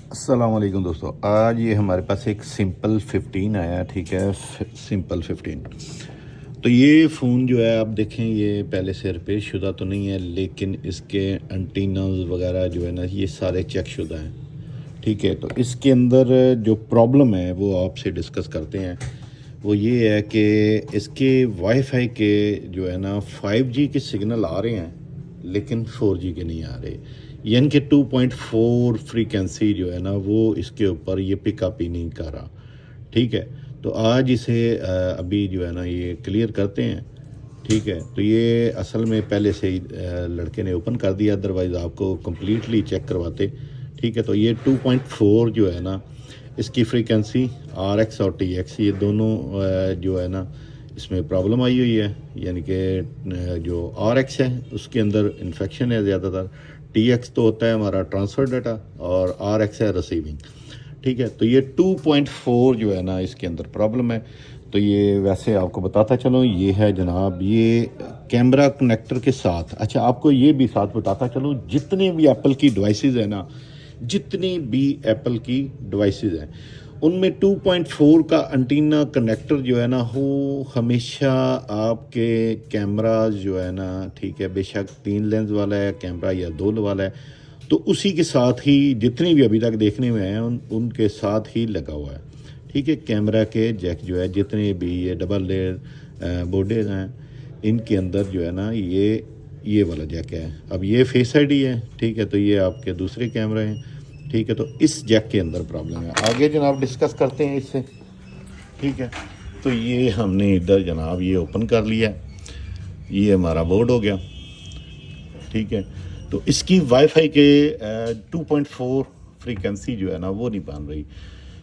अस्सलाम वालेकुम दोस्तों। आज ये हमारे पास एक सिंपल 15 आया, ठीक है। सिंपल 15 तो ये फ़ोन जो है आप देखें, ये पहले से रिपेयर शुदा तो नहीं है, लेकिन इसके एंटीनास वगैरह जो है ना, ये सारे चेक शुदा हैं, ठीक है। तो इसके अंदर जो प्रॉब्लम है वो आपसे डिस्कस करते हैं। वो ये है कि इसके वाईफाई के जो है ना 5G के सिग्नल आ रहे हैं, लेकिन 4G के नहीं आ रहे। यानी कि 2.4 फ्रीक्वेंसी जो है ना वो इसके ऊपर ये पिकअप ही नहीं कर रहा, ठीक है। तो आज इसे अभी जो है ना ये क्लियर करते हैं, ठीक है। तो ये असल में पहले से ही लड़के ने ओपन कर दिया, अदरवाइज़ आपको कम्प्लीटली चेक करवाते, ठीक है। तो ये 2.4 जो है ना इसकी फ्रीक्वेंसी RX और TX ये दोनों जो है ना इसमें प्रॉब्लम आई हुई है। यानी कि जो RX है उसके अंदर इन्फेक्शन है ज़्यादातर, TX तो होता है हमारा ट्रांसफ़र डाटा और RX है रिसीविंग, ठीक है। तो ये 2.4 जो है ना इसके अंदर प्रॉब्लम है। तो ये वैसे आपको बताता चलो, ये है जनाब ये कैमरा कनेक्टर के साथ। अच्छा, आपको ये भी साथ बताता चलो, जितने भी एप्पल की डिवाइसेस है ना, जितनी भी एप्पल की डिवाइसेस हैं उनमें 2.4 का एंटीना कनेक्टर जो है ना वो हमेशा आपके कैमराज जो है ना, ठीक है, बेशक 3 लेंस वाला है कैमरा या 2 वाला है, तो उसी के साथ ही जितनी भी अभी तक देखने में आए उनके साथ ही लगा हुआ है, ठीक है। कैमरा के जैक जो है जितने भी ये डबल लेयर बोर्डेज हैं इनके अंदर जो है ना ये वाला जैक है। अब ये फेस आईडी है, ठीक है। तो ये आपके दूसरे कैमरे हैं, ठीक है। तो इस जैक के अंदर प्रॉब्लम है। आगे जनाब डिस्कस करते हैं इससे, ठीक है। तो ये हमने इधर जनाब ये ओपन कर लिया, ये हमारा बोर्ड हो गया, ठीक है। तो इसकी वाईफाई के 2.4 फ्रीक्वेंसी जो है ना वो नहीं बन रही,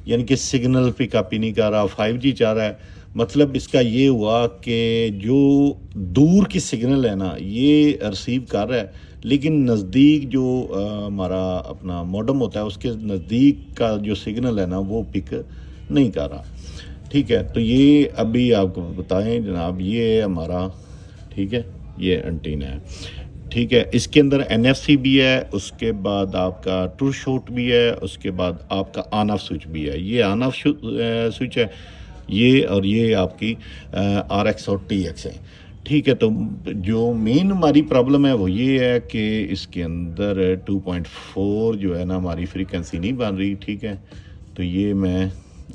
यानी कि सिग्नल पिकअप ही नहीं कर रहा, 5G चाह रहा है। मतलब इसका ये हुआ कि जो दूर की सिग्नल है ना ये रिसीव कर रहा है, लेकिन नज़दीक जो हमारा अपना मॉडेम होता है उसके नज़दीक का जो सिग्नल है ना वो पिक नहीं कर रहा, ठीक है। तो ये अभी आपको बताएं जनाब, ये हमारा, ठीक है, ये एंटीना है, ठीक है। इसके अंदर NFC भी है, उसके बाद आपका ट्रू शॉट भी है, उसके बाद आपका ऑन ऑफ स्विच भी है। ये ऑन ऑफ स्विच है ये, और ये आपकी RX और TX है, ठीक है। तो जो मेन हमारी प्रॉब्लम है वो ये है कि इसके अंदर 2.4 जो है ना हमारी फ्रीक्वेंसी नहीं बन रही, ठीक है। तो ये मैं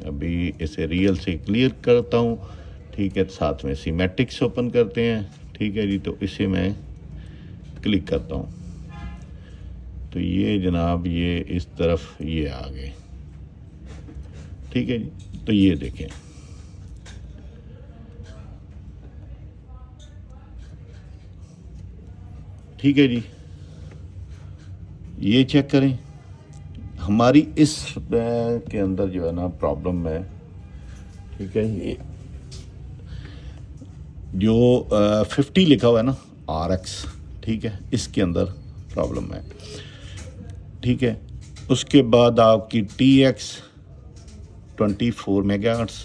अभी इसे रियल से क्लियर करता हूँ, ठीक है। साथ में सीमेटिक्स ओपन करते हैं, ठीक है जी। तो इसे मैं क्लिक करता हूँ, तो ये जनाब ये इस तरफ ये आ गए, ठीक है जी। तो ये देखें, ठीक है जी। ये चेक करें, हमारी इस के अंदर जो है ना प्रॉब्लम है, ठीक है। ये जो 50 लिखा हुआ है ना RX, ठीक है, इसके अंदर प्रॉब्लम है, ठीक है। उसके बाद आपकी TX 24 मेगाहर्ट्ज़,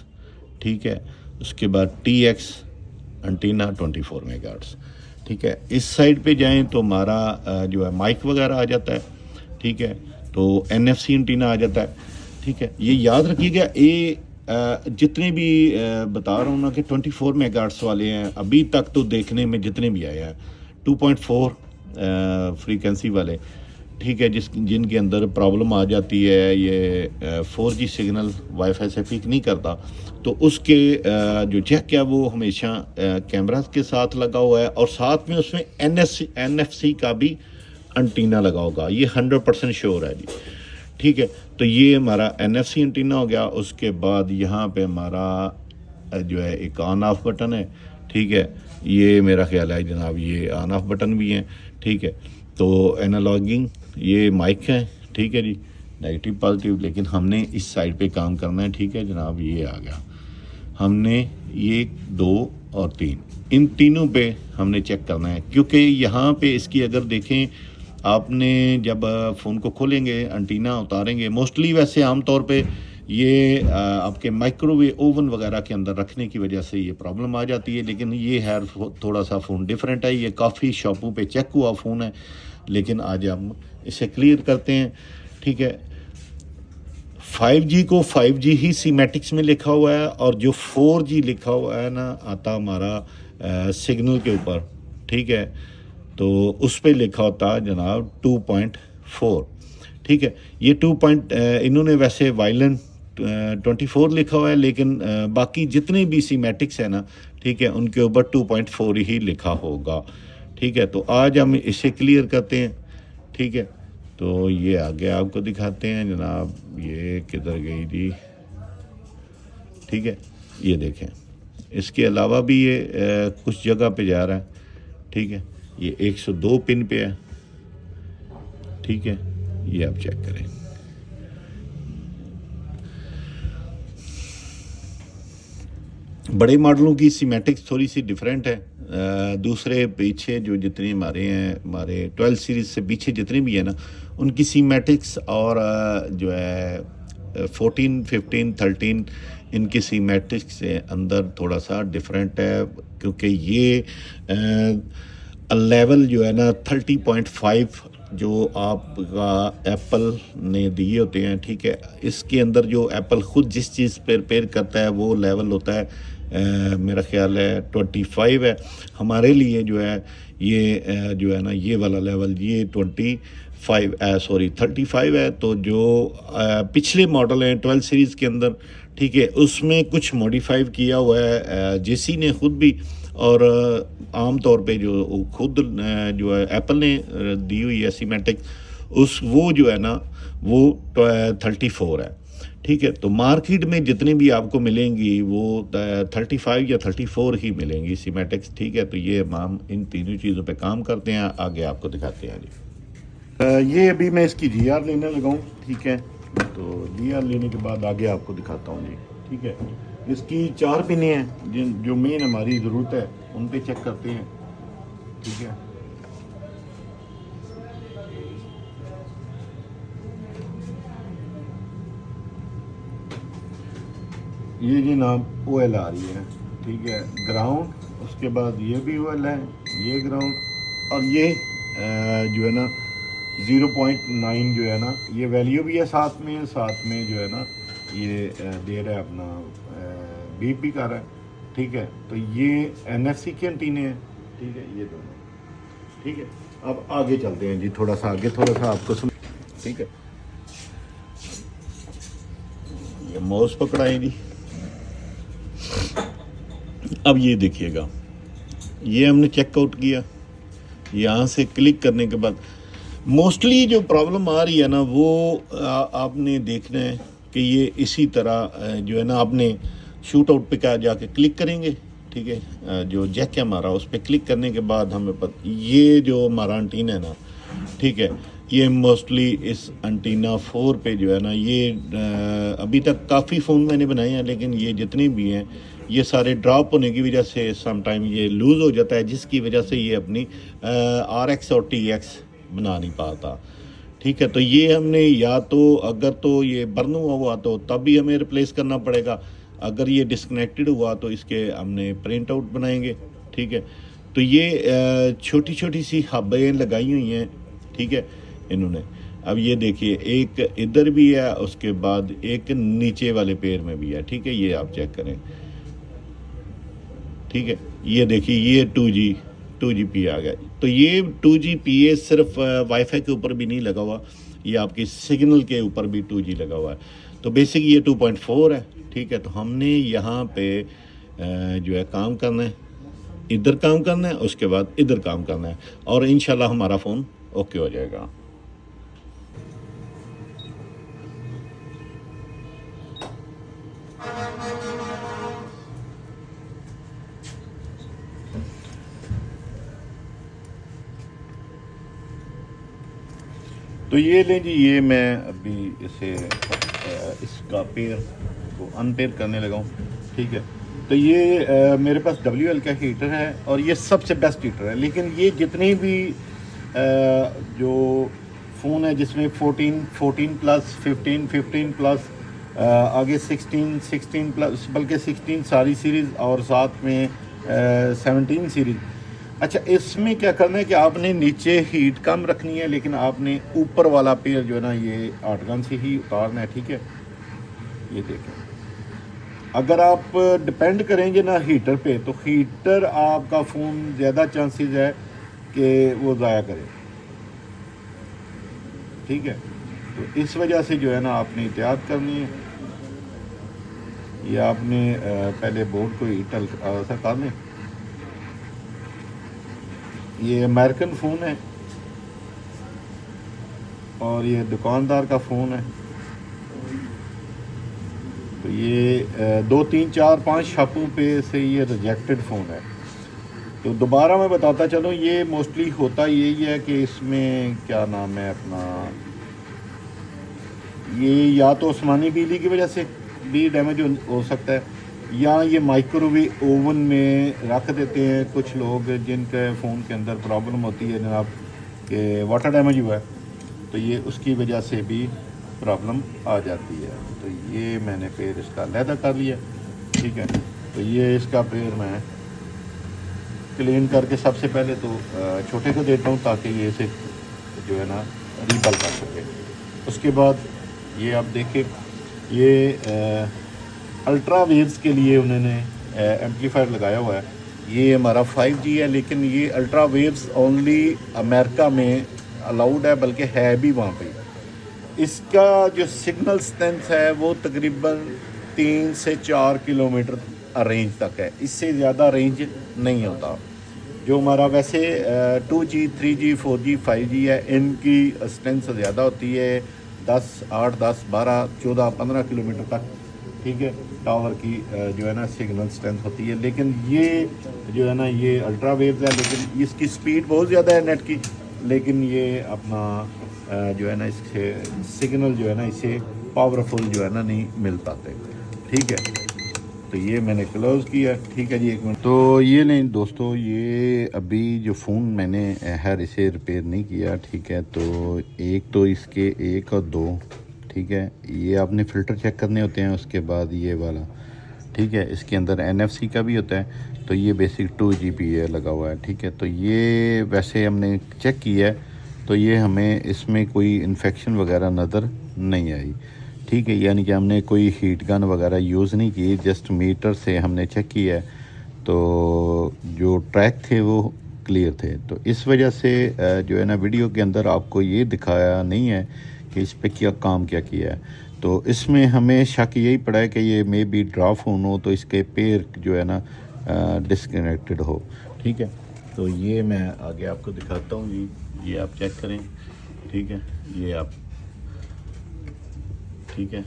ठीक है। उसके बाद TX एंटीना 24 मेगाहर्ट्ज़, ठीक है। इस साइड पे जाएं तो हमारा जो है माइक वगैरह आ जाता है, ठीक है। तो NFC एंटीना आ जाता है, ठीक है। ये याद रखिएगा, ये जितने भी बता रहा हूँ ना कि 24 मेगाहर्ट्ज़ वाले हैं अभी तक तो देखने में जितने भी आए हैं 2.4 फ्रीक्वेंसी वाले, ठीक है, जिनके अंदर प्रॉब्लम आ जाती है, ये 4G सिग्नल वाईफाई से पिक नहीं करता, तो उसके जो जैक है वो हमेशा कैमरा के साथ लगा हुआ है, और साथ में उसमें NFC का भी एंटीना लगा होगा, ये 100% श्योर है जी, ठीक है। तो ये हमारा NFC एंटीना हो गया। उसके बाद यहाँ पे हमारा जो है एक ऑन ऑफ बटन है, ठीक है। ये मेरा ख्याल है जनाब ये ऑन ऑफ बटन भी हैं, ठीक है। तो एनालॉगिंग ये माइक है, ठीक है जी, नेगेटिव पॉजिटिव, लेकिन हमने इस साइड पे काम करना है, ठीक है जनाब। ये आ गया, हमने ये 2 और 3 इन तीनों पे हमने चेक करना है, क्योंकि यहाँ पे इसकी अगर देखें आपने जब फ़ोन को खोलेंगे एंटीना उतारेंगे, मोस्टली वैसे आमतौर पे ये आपके माइक्रोवेव ओवन वगैरह के अंदर रखने की वजह से ये प्रॉब्लम आ जाती है, लेकिन ये है थोड़ा सा फ़ोन डिफरेंट है, ये काफ़ी शॉपों पे चेक हुआ फ़ोन है, लेकिन आज हम इसे क्लियर करते हैं, ठीक है। 5G को 5G ही सीमेटिक्स में लिखा हुआ है, और जो 4G लिखा हुआ है ना आता हमारा सिग्नल के ऊपर, ठीक है, तो उस पर लिखा होता है जनाब 2.4, ठीक है। ये इन्होंने वैसे वायलेंट 24 लिखा हुआ है, लेकिन बाकी जितने भी सीमेटिक्स है ना, ठीक है, उनके ऊपर 2.4 ही लिखा होगा, ठीक है। तो आज हम इसे क्लियर करते हैं, ठीक है। तो ये आगे आपको दिखाते हैं जनाब, ये किधर गई थी, ठीक है, ये देखें। इसके अलावा भी ये कुछ जगह पे जा रहा है, ठीक है। ये 102 पिन पे है, ठीक है, ये आप चेक करें। बड़े मॉडलों की सीमेटिक्स थोड़ी सी डिफरेंट है, दूसरे पीछे जो जितने हमारे 12 सीरीज़ से पीछे जितने भी है ना, उनकी सीमेटिक्स और जो है 14, 15, 13 इनकी सीमेटिक्स से अंदर थोड़ा सा डिफरेंट है, क्योंकि ये लेवल जो है ना 30.5 जो आपका एप्पल ने दिए होते हैं, ठीक है, इसके अंदर जो एप्पल ख़ुद जिस चीज़ पर रिपेयर करता है वो लेवल होता है मेरा ख्याल है 25 है। हमारे लिए जो है ये जो है ना ये वाला लेवल ये 35 है। तो जो पिछले मॉडल हैं 12 सीरीज़ के अंदर, ठीक है, उसमें कुछ मॉडिफाई किया हुआ है जेसी ने ख़ुद भी, और आम तौर पे जो खुद जो है एप्पल ने दी हुई है सीमेटिक्स, वो जो है ना वो 34 है, ठीक है। तो मार्केट में जितने भी आपको मिलेंगी वो 35 या 34 ही मिलेंगी सीमेटिक्स, ठीक है। तो ये हम इन तीनों चीज़ों पे काम करते हैं, आगे आपको दिखाते हैं जी। ये अभी मैं इसकी GR लेने लगाऊँ, ठीक है। तो GR लेने के बाद आगे आपको दिखाता हूँ जी, ठीक है। इसकी 4 पिनें हैं जो मेन हमारी ज़रूरत है, उन पे चेक करते हैं, ठीक है। ये जी नाम OL आ रही है, ठीक है, ग्राउंड, उसके बाद ये भी OL है, ये ग्राउंड, और ये जो है ना 0.9 जो है ना ये वैल्यू भी है साथ में जो है ना ये दे रहा है अपना बीप भी कर रहा है, ठीक है। तो ये NFC के एंटीने हैं, ठीक है, ये दोनों, ठीक है। अब आगे चलते हैं जी, थोड़ा सा आपको सुन, ठीक है। ये माउस पकड़ाएं जी। अब ये देखिएगा, ये हमने चेकआउट किया, यहाँ से क्लिक करने के बाद मोस्टली जो प्रॉब्लम आ रही है ना वो आपने देखना है कि ये इसी तरह जो है ना आपने शूट आउट पे क्या जाके क्लिक करेंगे, ठीक है। जो जैक है हमारा उस पर क्लिक करने के बाद हमें ये जो हमारा एंटीना है ना, ठीक है, ये मोस्टली इस एंटीना 4 पे जो है ना ये अभी तक काफ़ी फ़ोन मैंने बनाए हैं, लेकिन ये जितने भी हैं ये सारे ड्रॉप होने की वजह से समटाइम ये लूज़ हो जाता है, जिसकी वजह से ये अपनी RX और TX बना नहीं पाता, ठीक है। तो ये हमने या तो अगर तो ये बर्न हुआ तो तब भी हमें रिप्लेस करना पड़ेगा, अगर ये डिस्कनेक्टेड हुआ तो इसके हमने प्रिंट आउट बनाएंगे, ठीक है। तो ये छोटी छोटी सी हब्बें लगाई हुई हैं, ठीक है, इन्होंने। अब ये देखिए एक इधर भी है, उसके बाद एक नीचे वाले पैर में भी है, ठीक है, ये आप चेक करें, ठीक है। ये देखिए ये 2GP आ गया। तो ये 2GPA सिर्फ वाईफाई के ऊपर भी नहीं लगा हुआ, ये आपकी सिग्नल के ऊपर भी 2G लगा हुआ है। तो बेसिक ये 2.4 है, ठीक है। तो हमने यहाँ पे जो है काम करना है, इधर काम करना है, उसके बाद इधर काम करना है, और इंशाल्लाह हमारा फ़ोन ओके हो जाएगा। तो ये लें जी, ये मैं अभी इसे इसका पेयर को अनपेयर करने लगा हूँ, ठीक है। तो ये मेरे पास WL का हीटर है और ये सबसे बेस्ट हीटर है, लेकिन ये जितने भी जो फ़ोन है जिसमें 14 प्लस 15 प्लस आगे 16 प्लस, बल्कि 16 सारी सीरीज़ और साथ में 17 सीरीज़। अच्छा, इसमें क्या करना है कि आपने नीचे हीट कम रखनी है, लेकिन आपने ऊपर वाला पेयर जो है ना ये 8 गन से ही उतारना है, ठीक है। ये देखें, अगर आप डिपेंड करेंगे ना हीटर पे, तो हीटर आपका फ़ोन ज़्यादा चांसेस है कि वो ज़ाया करे, ठीक है। तो इस वजह से जो है ना आपने एहतियात करनी है। ये आपने पहले बोर्ड को हीटर ऐसा कर लें। ये अमेरिकन फ़ोन है और ये दुकानदार का फ़ोन है। तो ये 2 3 4 5 शॉपों पे से ये रिजेक्टेड फ़ोन है। तो दोबारा मैं बताता चलूँ, ये मोस्टली होता यही है कि इसमें क्या नाम है अपना, ये या तो आसमानी बिजली की वजह से भी डैमेज हो सकता है, या ये माइक्रोवेव ओवन में रख देते हैं कुछ लोग जिनके फ़ोन के अंदर प्रॉब्लम होती है जनाब कि वाटर डैमेज हुआ है, तो ये उसकी वजह से भी प्रॉब्लम आ जाती है। तो ये मैंने पेड़ इसका अलहदा कर लिया, ठीक है। तो ये इसका पेड़ मैं क्लीन करके सबसे पहले तो छोटे को देता हूँ ताकि ये इसे जो है ना रीबल कर सके। उसके बाद ये आप देखें, ये अल्ट्रा वेव्स के लिए उन्होंने एम्पलीफायर लगाया हुआ है। ये हमारा 5G है, लेकिन ये अल्ट्रा वेव्स ओनली अमेरिका में अलाउड है, बल्कि है भी वहाँ पे। इसका जो सिग्नल स्ट्रेंथ है वो तकरीबन 3 से 4 किलोमीटर रेंज तक है, इससे ज़्यादा रेंज नहीं होता। जो हमारा वैसे 2G 3G 4G 5G है, इनकी स्ट्रेंथ ज़्यादा होती है, 8 10 12 14 15 किलोमीटर तक, ठीक है, टावर की जो है ना सिग्नल स्ट्रेंथ होती है। लेकिन ये जो है ना ये अल्ट्रा वेव्स है, लेकिन इसकी स्पीड बहुत ज़्यादा है नेट की, लेकिन ये अपना जो है ना इससे सिग्नल जो है ना इसे पावरफुल जो है ना नहीं मिल पाते, ठीक है। तो ये मैंने क्लोज़ किया, ठीक है जी। 1 मिनट। तो ये नहीं दोस्तों, ये अभी जो फ़ोन मैंने है इसे रिपेयर नहीं किया, ठीक है। तो एक तो इसके 1 और 2, ठीक है, ये आपने फ़िल्टर चेक करने होते हैं। उसके बाद ये वाला, ठीक है, इसके अंदर NFC का भी होता है। तो ये बेसिक 2 GP लगा हुआ है, ठीक है। तो ये वैसे हमने चेक किया है, तो ये हमें इसमें कोई इन्फेक्शन वगैरह नज़र नहीं आई, ठीक है। यानी कि हमने कोई हीट गन वगैरह यूज़ नहीं की, जस्ट मीटर से हमने चेक किया है। तो जो ट्रैक थे वो क्लियर थे। तो इस वजह से जो है ना वीडियो के अंदर आपको ये दिखाया नहीं है कि इस पे क्या काम क्या किया है। तो इसमें हमें शक यही पड़ा है कि ये मे बी ड्रा फ़ोन हो, तो इसके पेयर जो है ना डिसकनेक्टेड हो, ठीक है। तो ये मैं आगे आपको दिखाता हूँ जी, ये आप चेक करें, ठीक है। ये आप, ठीक है,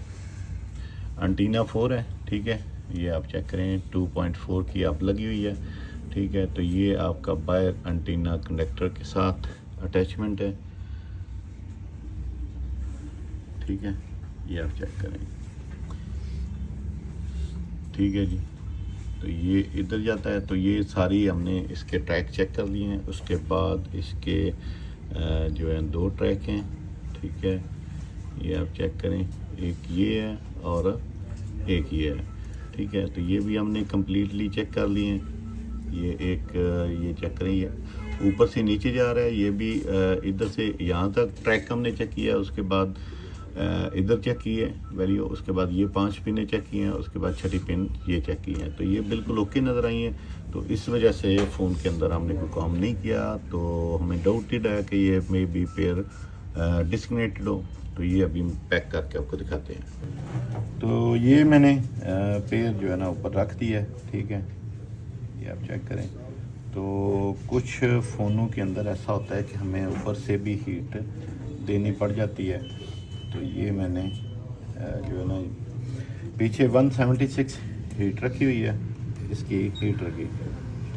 एंटीना 4 है, ठीक है। ये आप चेक करें 2.4 की आप लगी हुई है, ठीक है। तो ये आपका बायर एंटीना कनेक्टर के साथ अटैचमेंट है, ठीक है। ये आप चेक करें, ठीक है जी। तो ये इधर जाता है। तो ये सारी हमने इसके ट्रैक चेक कर लिए हैं। उसके बाद इसके जो है 2 ट्रैक हैं, ठीक है। ये आप चेक करें, एक ये है और एक ये है, ठीक है। तो ये भी हमने कम्प्लीटली चेक कर लिए हैं। ये एक ये चेक करें, ये ऊपर से नीचे जा रहा है, ये भी इधर से यहाँ तक ट्रैक हमने चेक किया। उसके बाद इधर चेक किए वैल्यू, उसके बाद ये 5 पिनें चेक किए हैं, उसके बाद 6ठी पिन ये चेक की हैं। तो ये बिल्कुल ओके नज़र आई हैं। तो इस वजह से फ़ोन के अंदर हमने कोई काम नहीं किया। तो हमें डाउटेड है कि ये मे बी पेयर डिस्कनेक्टेड हो। तो ये अभी पैक करके आपको दिखाते हैं। तो ये मैंने पेयर जो है ना ऊपर रख दिया है, ठीक है। ये आप चेक करें। तो कुछ फ़ोनों के अंदर ऐसा होता है कि हमें ऊपर से भी हीट देनी पड़ जाती है। तो ये मैंने जो है ना पीछे 176 हीट रखी हुई है, इसकी हीटर की,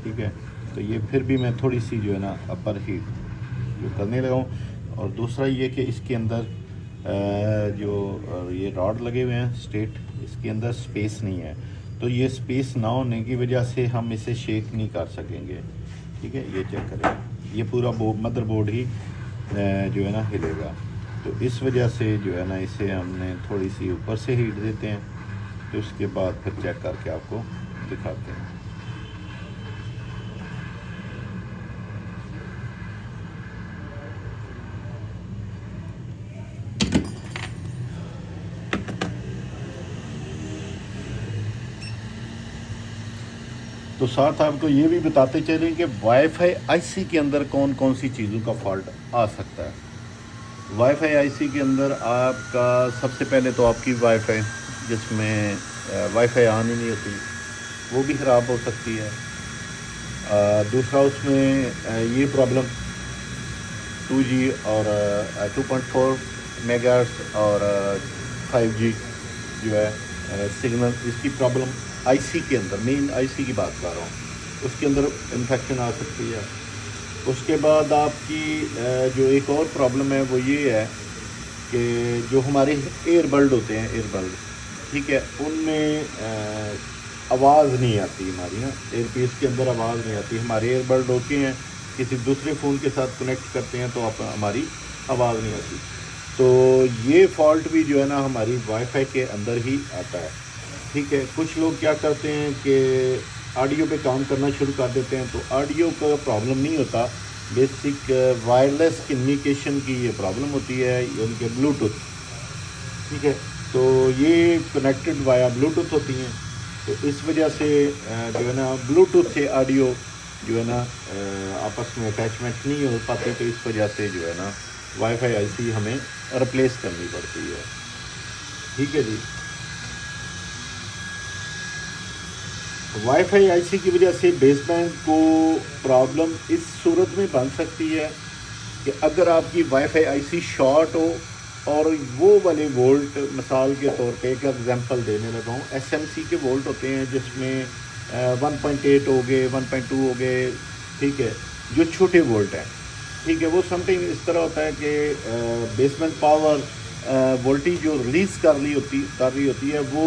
ठीक है। तो ये फिर भी मैं थोड़ी सी जो है ना अपर हीट जो करने लगा हूँ। और दूसरा ये कि इसके अंदर जो ये रॉड लगे हुए हैं स्ट्रेट, इसके अंदर स्पेस नहीं है। तो ये स्पेस ना होने की वजह से हम इसे शेक नहीं कर सकेंगे, ठीक है। ये चेक करें, ये पूरा मदरबोर्ड ही जो है ना हिलेगा। तो इस वजह से जो है ना इसे हमने थोड़ी सी ऊपर से हीट देते हैं। तो उसके बाद फिर चेक करके आपको दिखाते हैं। तो साथ आपको ये भी बताते चलें कि वाईफाई आईसी के अंदर कौन कौन सी चीज़ों का फॉल्ट आ सकता है। वाईफाई आईसी के अंदर आपका सबसे पहले तो आपकी वाईफाई जिसमें वाईफाई ऑन ही नहीं होती वो भी ख़राब हो सकती है। दूसरा उसमें ये प्रॉब्लम 2G और 2.4 मेगाहर्ट्ज़ और 5G जो है सिग्नल, इसकी प्रॉब्लम आईसी के अंदर, मेन आईसी की बात कर रहा हूँ, उसके अंदर इन्फेक्शन आ सकती है। उसके बाद आपकी जो एक और प्रॉब्लम है वो ये है कि जो हमारे एयरबल्ड होते हैं, एयरबल्ड, ठीक है, उनमें आवाज़ नहीं आती हमारी ना, एयरपीस के अंदर आवाज़ नहीं आती। हमारे एयरबल्ड होते हैं, किसी दूसरे फ़ोन के साथ कनेक्ट करते हैं तो आप हमारी आवाज़ नहीं आती। तो ये फॉल्ट भी जो है ना हमारी वाईफाई के अंदर ही आता है, ठीक है। कुछ लोग क्या करते हैं कि ऑडियो पे काम करना शुरू कर देते हैं, तो ऑडियो का प्रॉब्लम नहीं होता, बेसिक वायरलेस कम्युनिकेशन की ये प्रॉब्लम होती है, यानी कि ब्लूटूथ, ठीक है। तो ये कनेक्टेड वाया ब्लूटूथ होती हैं, तो इस वजह से जो है ना ब्लूटूथ से ऑडियो जो है ना आपस में अटैचमेंट नहीं हो पाती, तो इस वजह से जो है ना वाईफाई आईसी हमें रिप्लेस करनी पड़ती है, ठीक है जी। वाईफाई आईसी की वजह से बेसबैंड को प्रॉब्लम इस सूरत में बन सकती है कि अगर आपकी वाईफाई आईसी शॉर्ट हो और वो वाले वोल्ट, मिसाल के तौर पे एक एग्जांपल देने लगा हूँ, एसएमसी के वोल्ट होते हैं जिसमें 1.8 हो गए, 1.2 हो गए, ठीक है, जो छोटे वोल्ट हैं, ठीक है। वो समथिंग इस तरह होता है कि बेसमेंट पावर वोल्टेज जो रिलीज़ कर रही होती है वो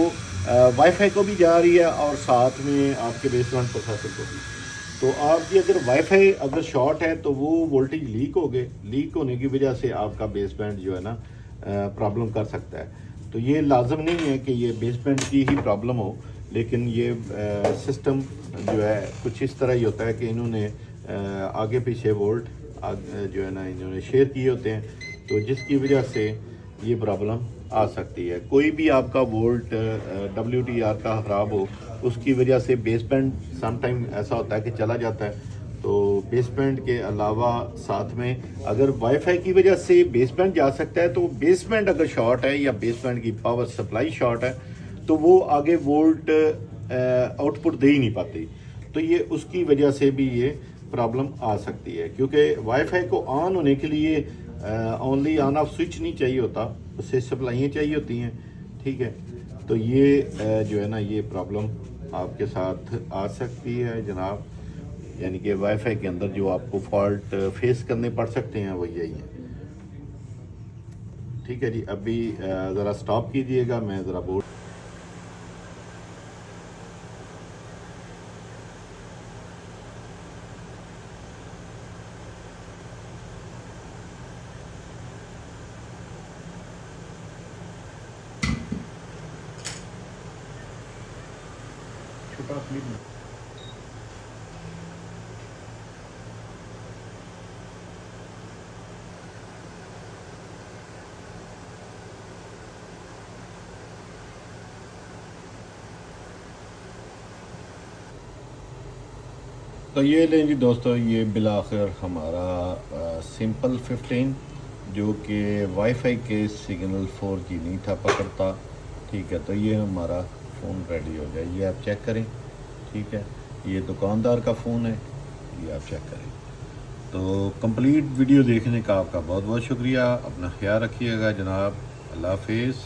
वाईफाई को भी जा रही है और साथ में आपके बेसमेंट प्रोसेसर को भी। तो आपकी अगर वाईफाई अगर शॉर्ट है तो वो वोल्टेज लीक होने की वजह से आपका बेसबैंड जो है ना प्रॉब्लम कर सकता है। तो ये लाजम नहीं है कि ये बेसबैंड की ही प्रॉब्लम हो, लेकिन ये सिस्टम जो है कुछ इस तरह ही होता है कि इन्होंने आगे पीछे वोल्ट जो है ना इन्होंने शेयर किए होते हैं, तो जिसकी वजह से ये प्रॉब्लम आ सकती है। कोई भी आपका वोल्ट WTR का ख़राब हो, उसकी वजह से बेसबैंड समटाइम ऐसा होता है कि चला जाता है। तो बेसबैंड के अलावा साथ में अगर वाईफाई की वजह से बेसबैंड जा सकता है, तो बेसबैंड अगर शॉर्ट है या बेसबैंड की पावर सप्लाई शॉर्ट है तो वो आगे वोल्ट आउटपुट दे ही नहीं पाती, तो ये उसकी वजह से भी ये प्रॉब्लम आ सकती है। क्योंकि वाईफाई को ऑन होने के लिए ओनली ऑन ऑफ स्विच नहीं चाहिए होता, उससे सप्लाइयाँ चाहिए होती हैं, ठीक है। तो ये जो है ना ये प्रॉब्लम आपके साथ आ सकती है जनाब, यानी कि वाईफाई के अंदर जो आपको फॉल्ट फेस करने पड़ सकते हैं वो यही है, ठीक है जी। अभी ज़रा स्टॉप कीजिएगा, मैं ज़रा बोर्ड छोटा क्लिप में तो ये लें जी दोस्तों, ये बिलाखिर हमारा सिंपल 15 जो कि वाईफाई के सिग्नल 4G नहीं था पकड़ता, ठीक है। तो ये हमारा फ़ोन रेडी हो गया, ये आप चेक करें, ठीक है। ये दुकानदार का फ़ोन है, ये आप चेक करें। तो कंप्लीट वीडियो देखने का आपका बहुत बहुत शुक्रिया। अपना ख्याल रखिएगा जनाब। अल्लाह हाफिज़।